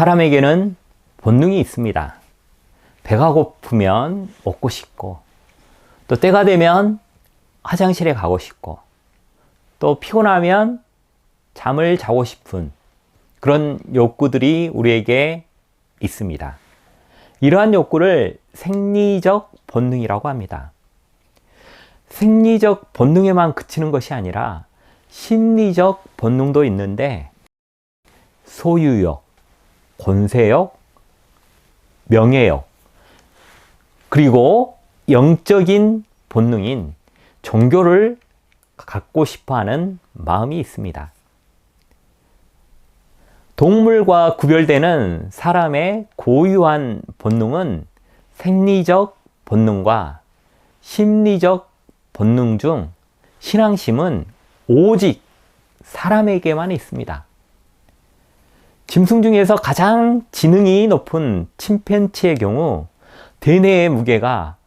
사람에게는 본능이 있습니다. 배가 고프면 먹고 싶고, 또 때가 되면 화장실에 가고 싶고, 또 피곤하면 잠을 자고 싶은 그런 욕구들이 우리에게 있습니다. 이러한 욕구를 생리적 본능이라고 합니다. 생리적 본능에만 그치는 것이 아니라 심리적 본능도 있는데, 소유욕, 권세욕, 명예욕, 그리고 영적인 본능인 종교를 갖고 싶어하는 마음이 있습니다. 동물과 구별되는 사람의 고유한 본능은 생리적 본능과 심리적 본능 중 신앙심은 오직 사람에게만 있습니다. 짐승 중에서 가장 지능이 높은 침팬지의 경우 대뇌의 무게가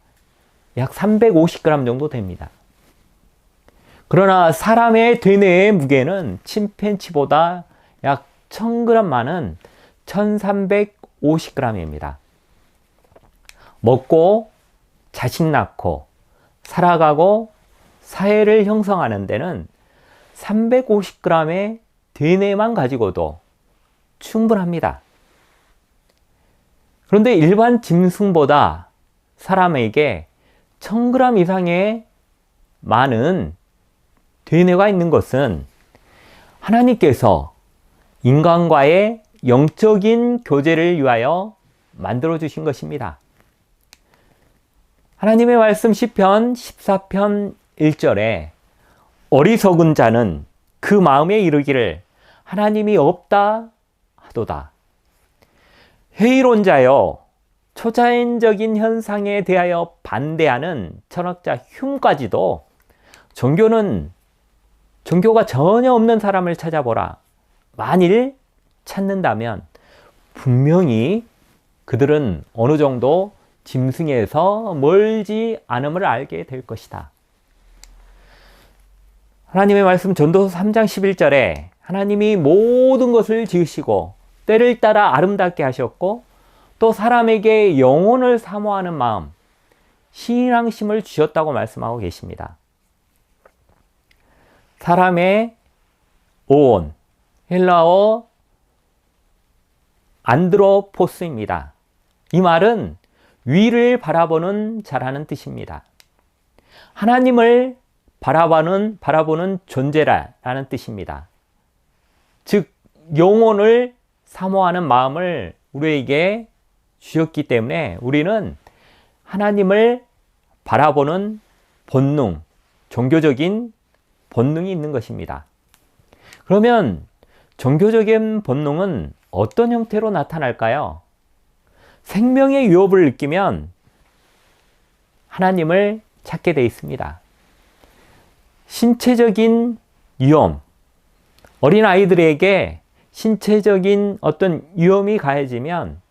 약 350g 정도 됩니다. 그러나 사람의 대뇌의 무게는 침팬지보다 약 1000g 많은 1350g입니다. 먹고 자식 낳고 살아가고 사회를 형성하는 데는 350g의 대뇌만 가지고도 충분합니다. 그런데 일반 짐승보다 사람에게 1000g 이상의 많은 대뇌가 있는 것은 하나님께서 인간과의 영적인 교제를 위하여 만들어 주신 것입니다. 하나님의 말씀 시편 14편 1절에 어리석은 자는 그 마음에 이르기를 하나님이 없다 하도다. 회의론자여 초자연적인 현상에 대하여 반대하는 철학자 흉까지도 종교가 전혀 없는 사람을 찾아보라. 만일 찾는다면 분명히 그들은 어느 정도 짐승에서 멀지 않음을 알게 될 것이다. 하나님의 말씀 전도서 3장 11절에 하나님이 모든 것을 지으시고 때를 따라 아름답게 하셨고 또 사람에게 영혼을 사모하는 마음, 신앙심을 주셨다고 말씀하고 계십니다. 사람의 오온, 헬라어 안드로포스입니다. 이 말은 위를 바라보는 자라는 뜻입니다. 하나님을 바라보는 존재라는 뜻입니다. 즉 영혼을 사모하는 마음을 우리에게 주셨기 때문에 우리는 하나님을 바라보는 본능, 종교적인 본능이 있는 것입니다. 그러면 종교적인 본능은 어떤 형태로 나타날까요? 생명의 유업을 느끼면 하나님을 찾게 되어 있습니다. 신체적인 위험, 어린아이들에게 신체적인 어떤 위험이 가해지면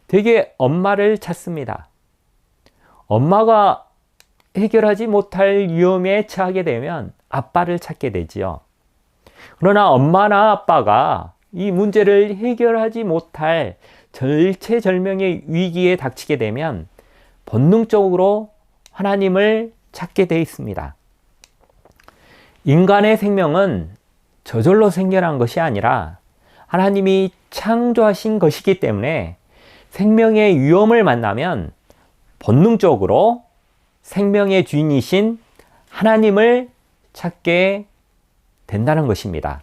되게 엄마를 찾습니다. 엄마가 해결하지 못할 위험에 처하게 되면 아빠를 찾게 되지요. 그러나 엄마나 아빠가 이 문제를 해결하지 못할 절체절명의 위기에 닥치게 되면 본능적으로 하나님을 찾게 되어 있습니다. 인간의 생명은 저절로 생겨난 것이 아니라 하나님이 창조하신 것이기 때문에 생명의 위험을 만나면 본능적으로 생명의 주인이신 하나님을 찾게 된다는 것입니다.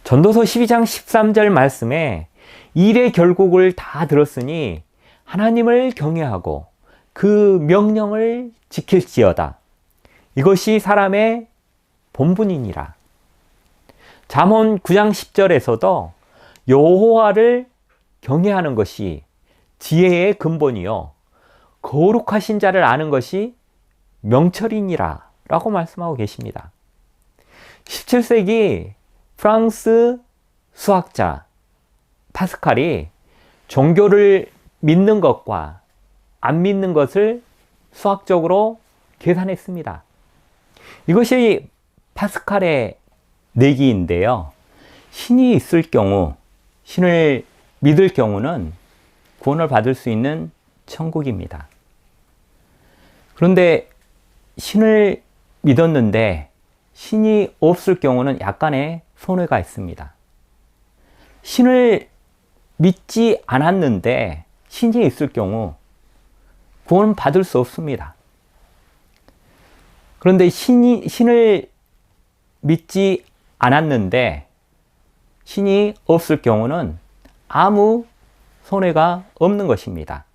전도서 12장 13절 말씀에 일의 결국을 다 들었으니 하나님을 경외하고 그 명령을 지킬지어다. 이것이 사람의 본분이니라. 잠언 9장 10절에서도 여호와를 경외하는 것이 지혜의 근본이요 거룩하신 자를 아는 것이 명철이니라 라고 말씀하고 계십니다. 17세기 프랑스 수학자 파스칼이 종교를 믿는 것과 안 믿는 것을 수학적으로 계산했습니다. 이것이 파스칼의 내기인데요. 신이 있을 경우 신을 믿을 경우는 구원을 받을 수 있는 천국입니다. 그런데 신을 믿었는데 신이 없을 경우는 약간의 손해가 있습니다. 신을 믿지 않았는데 신이 있을 경우 구원 받을 수 없습니다. 그런데 신을 믿지 않았는데 신이 없을 경우는 아무 손해가 없는 것입니다.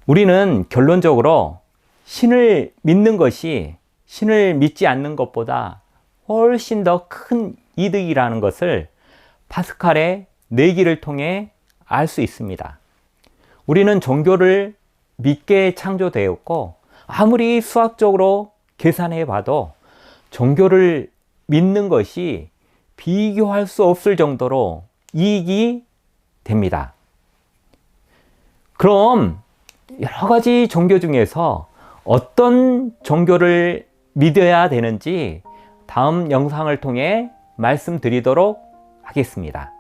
우리는 결론적으로 신을 믿는 것이 신을 믿지 않는 것보다 훨씬 더 큰 이득이라는 것을 파스칼의 내기를 통해 알 수 있습니다. 우리는 종교를 믿게 창조되었고 아무리 수학적으로 계산해 봐도 종교를 믿는 것이 비교할 수 없을 정도로 이익이 됩니다. 그럼 여러 가지 종교 중에서 어떤 종교를 믿어야 되는지 다음 영상을 통해 말씀드리도록 하겠습니다.